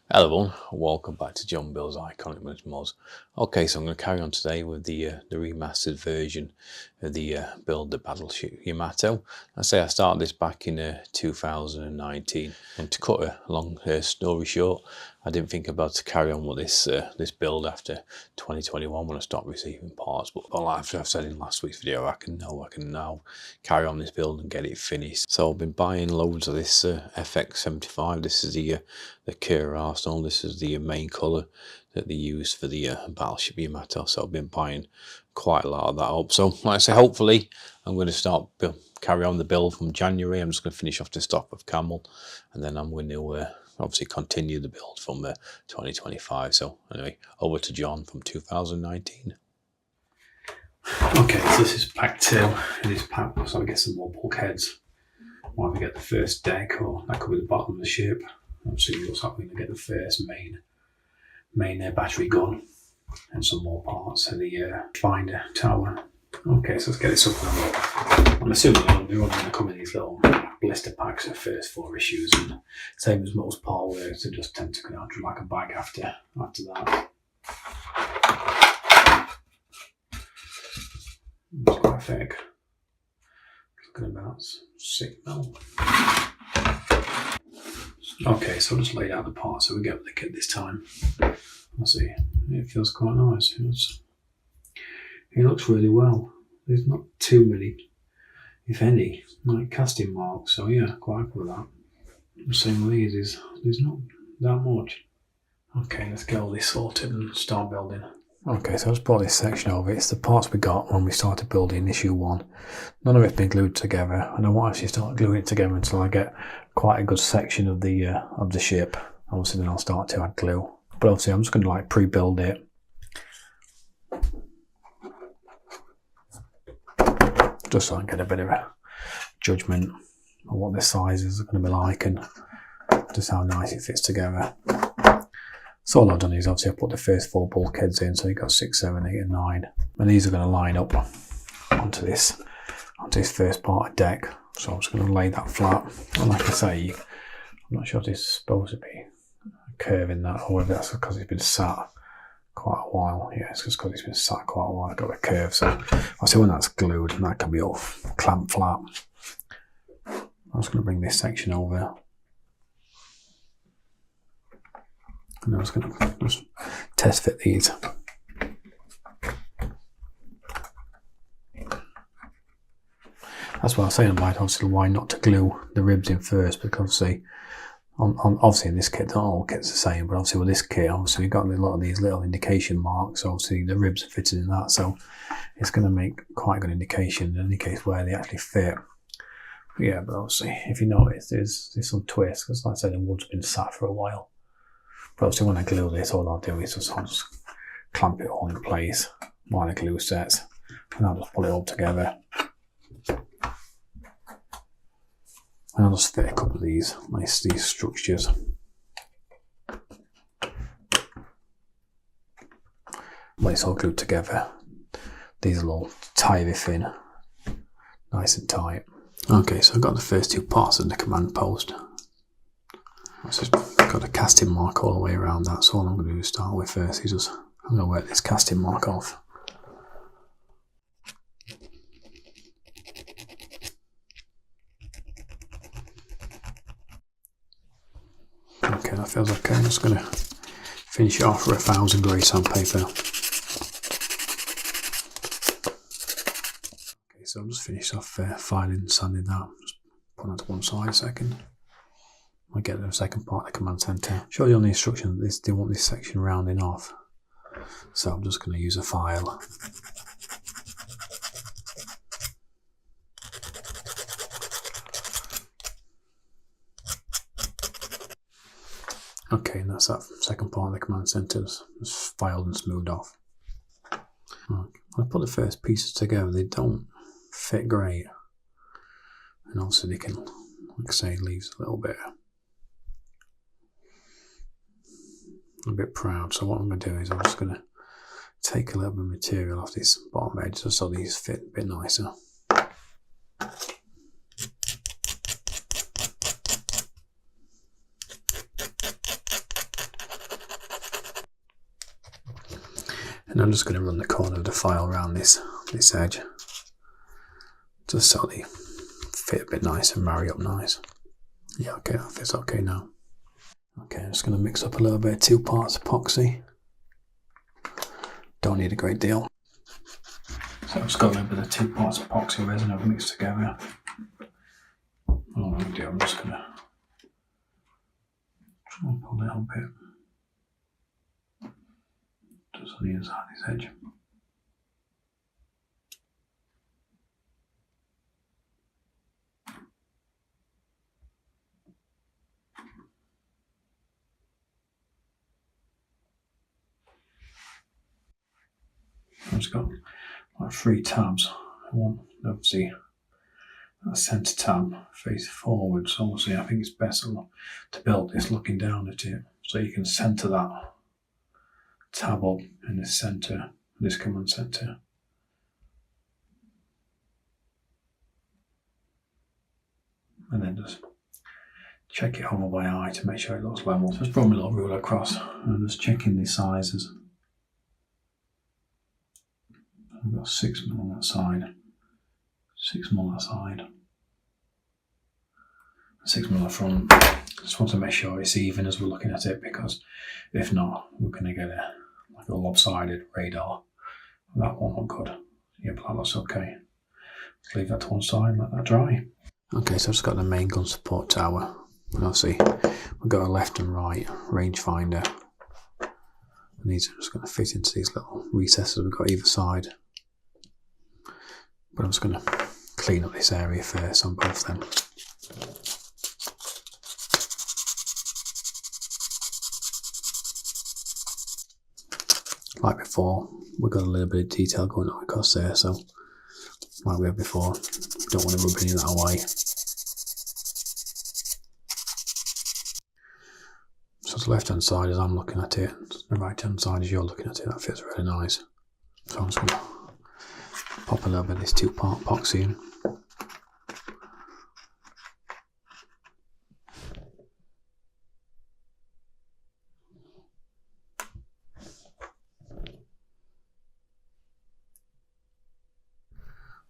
Hello everyone, welcome back to John Bill's Iconic Mods. Okay, so I'm going to carry on today with the remastered version of the build, the Battleship Yamato. I started this back in 2019, and to cut a long story short, I didn't think about to carry on with this build after 2021 when I stopped receiving parts. But after I've said in last week's video, I can now carry on this build and get it finished. So I've been buying loads of this FX75. This is the Kir Arsenal. This is the main colour that they use for the Battleship Yamato. So I've been buying quite a lot of that up. So like I say, hopefully I'm going to carry on the build from January. I'm just going to finish off the stock of Camel, and then I'm going to obviously continue the build from 2025. So anyway, over to John from 2019. Okay, so this is pack 2. In this pack, so I get some more bulkheads. Might we get the first deck, or that could be the bottom of the ship. Obviously, it looks like we're going to get the first main battery gun and some more parts of the finder tower. Okay, so let's get this up and running. I'm assuming they're all going to come in these little blister packs of first 4 issues, and same as most part works, they just tend to go out like a bag after that. It's quite thick. Looking about 6 mil. Okay, so I'll just lay out the parts so we get the kit this time. Let's see, it feels quite nice. It looks really well. There's not too many, if any, like casting marks. So yeah, quite happy with that. The same with these is there's not that much. Okay, let's get all this sorted and start building. Okay, so I just brought this section over. It's the parts we got when we started building issue 1. None of it's been glued together, and I won't actually start gluing it together until I get quite a good section of the ship. Obviously, then I'll start to add glue. But obviously, I'm just going to like pre-build it. Just so I can get a bit of a judgment on what the sizes are going to be like and just how nice it fits together. So all I've done is obviously I put the first 4 bulkheads in, so you've got 6, 7, 8 and 9. And these are going to line up onto this first part of deck. So I'm just going to lay that flat. And like I say, I'm not sure if this is supposed to be a curve in that, or whether that's because it's been sat quite a while. Yeah, it's just because it's been sat quite a while, I've got a curve. So I'll see when that's glued, and that can be all clamped flat. I'm just going to bring this section over. And I'm just going to just test fit these. That's what I was saying about obviously why not to glue the ribs in first, because obviously in this kit, not all kits the same, but obviously with this kit, obviously we've got a lot of these little indication marks. Obviously the ribs are fitted in that, so it's going to make quite a good indication in any case where they actually fit. But yeah, but obviously if you notice, there's some twists, because like I said, the wood's been sat for a while. But obviously when I glue this, all I'll do is just clamp it all in place while the glue sets, and I'll just pull it all together. And I'll just fit a couple of these structures. When it's all glued together, these will all tie everything nice and tight. Okay, so I've got the first 2 parts of the command post. I've got a casting mark all the way around that, so all I'm going to do is start with first is I'm going to work this casting mark off. Okay, that feels okay. I'm just going to finish it off for 1000 grey sandpaper. Okay, so I'm just finished off filing and sanding that. Just put that to one side a second. I get the second part of the command center. Show you on the instructions they want this section rounding off. So I'm just going to use a file. Okay, and that's that second part of the command center just filed and smoothed off. When I put the first pieces together, they don't fit great. And also they can, like I say, leaves a little bit proud. So what I'm going to do is I'm just going to take a little bit of material off this bottom edge just so these fit a bit nicer. And I'm just going to run the corner of the file around this edge, just so they fit a bit nice and marry up nice. Yeah, okay, that fits okay now. Okay, I'm just going to mix up a little bit of 2 parts epoxy. Don't need a great deal. So I've just got a little bit of 2 parts epoxy resin I've mixed together. All I'm going to do, I'm just going to try and pull a little bit just on the inside of this edge. I've just got like 3 tabs. I want obviously that centre tab face forward, so obviously I think it's best to build this looking down at it, so you can centre that tab up in the centre, this command centre. And then just check it over by eye to make sure it looks level. So just brought my little ruler across and I'm just checking the sizes. I've got 6mm on that side, 6mm that side, 6mm up front. Just want to make sure it's even as we're looking at it, because if not, we're going to get like a lopsided radar. That won't look good. Yep, that looks okay. Let's leave that to one side and let that dry. Okay, so I've just got the main gun support tower. And obviously, we've got a left and right rangefinder. And these are just going to fit into these little recesses we've got either side. But I'm just going to clean up this area first on both of them. Like before, we've got a little bit of detail going on across there, so like we had before, don't want to rub any of that away. So the left hand side as I'm looking at it, the right hand side as you're looking at it, that fits really nice. So I'm just going to pop a little bit of this 2-part epoxy in.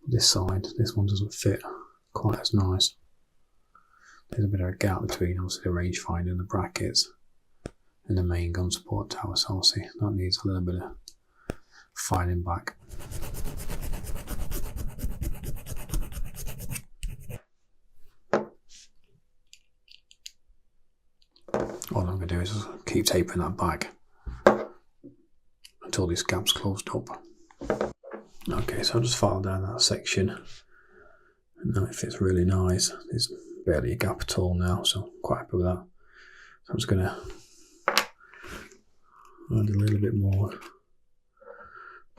This side, this one doesn't fit quite as nice. There's a bit of a gap between obviously the rangefinder and the brackets and the main gun support tower, so obviously that needs a little bit of filing back. All I'm going to do is just keep taping that back until this gap's closed up. Okay, so I'll just file down that section, and now it fits really nice. There's barely a gap at all now, so I'm quite happy with that. So I'm just going to add a little bit more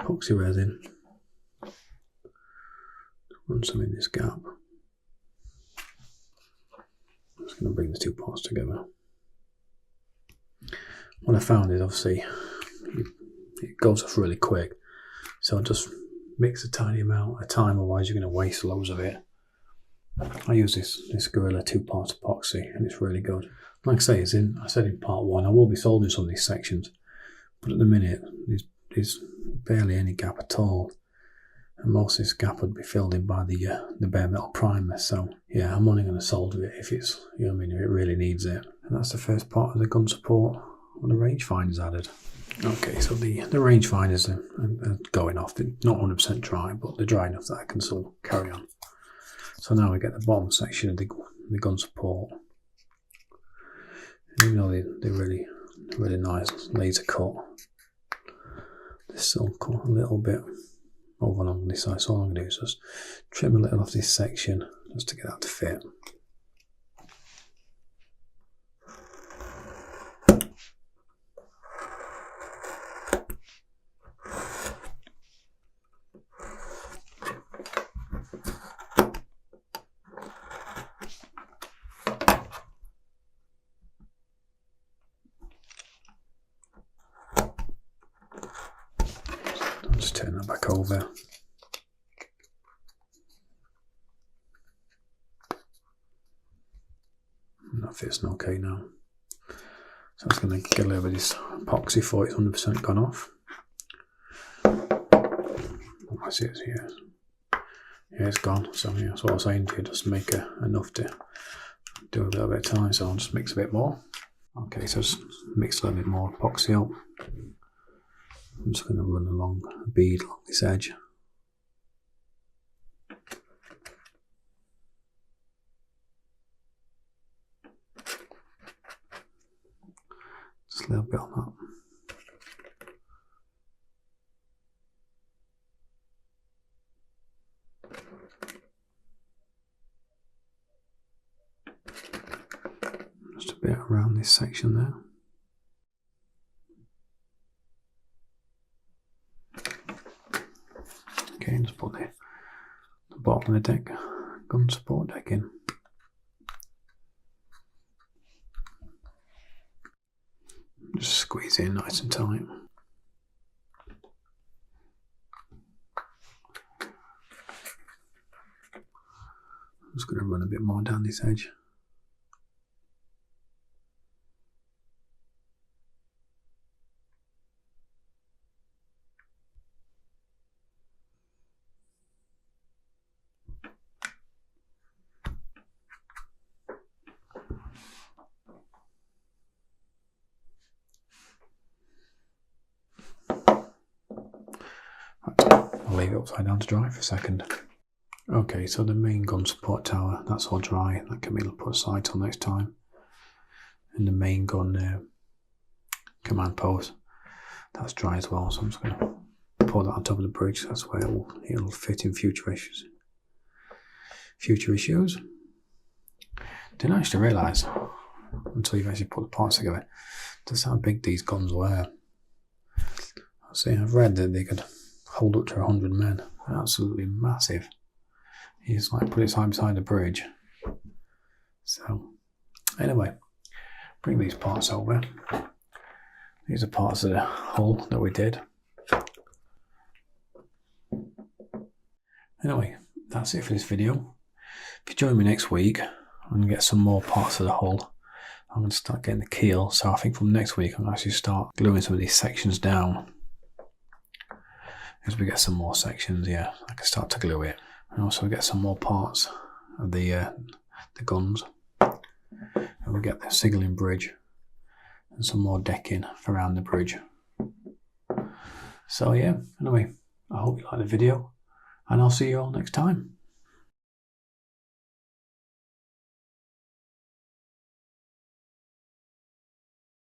epoxy resin, run some in this gap. I'm just going to bring the 2 parts together. What I found is obviously it goes off really quick, so just mix a tiny amount at a time, otherwise you're going to waste loads of it. I use this Gorilla 2-part epoxy and it's really good. Like I say, I said in part 1, I will be soldering some of these sections, but at the minute there's barely any gap at all, and most of this gap would be filled in by the bare metal primer. So yeah, I'm only going to solder it if it's, you know what I mean, if it really needs it. And that's the first part of the gun support when the rangefinder's added. Okay, so the rangefinders are going off. They're not 100% dry, but they're dry enough that I can still carry on. So now we get the bottom section of the gun support. And even though they're really nice laser cut, they're still cut a little bit over along this side. So all I'm going to do is just trim a little off this section just to get that to fit. Just turn that back over. And that fits okay now. So I'm just going to get a little bit of this epoxy before it's 100% gone off. What's it here? Yeah, it's gone. So yeah, that's what I was saying to you, just make enough to do a little bit of time. So I'll just mix a bit more. Okay, so just mix a little bit more epoxy up. I'm just going to run along a bead along this edge. Just a little bit on that. Just a bit around this section there. Okay, just put the bottom of the deck, gun support deck in. Just squeeze in nice and tight. I'm just going to run a bit more down this edge. I'll leave it upside down to dry for a second. Okay, so the main gun support tower, that's all dry. That can be put aside till next time. And the main gun command post, that's dry as well. So I'm just going to pour that on top of the bridge. That's where it'll fit in future issues. Didn't actually realise until you've actually put the parts together just how big these guns were. I've read that they could hold up to 100 men. They're absolutely massive. You just put it side beside the bridge. So anyway, bring these parts over. These are parts of the hull that we did. Anyway, that's it for this video. If you join me next week, I'm going to get some more parts of the hull. I'm going to start getting the keel. So I think from next week, I'm going to actually start gluing some of these sections down. As we get some more sections, yeah, I can start to glue it. And also get some more parts of the guns. And we'll get the signalling bridge and some more decking around the bridge. So yeah, anyway, I hope you like the video and I'll see you all next time.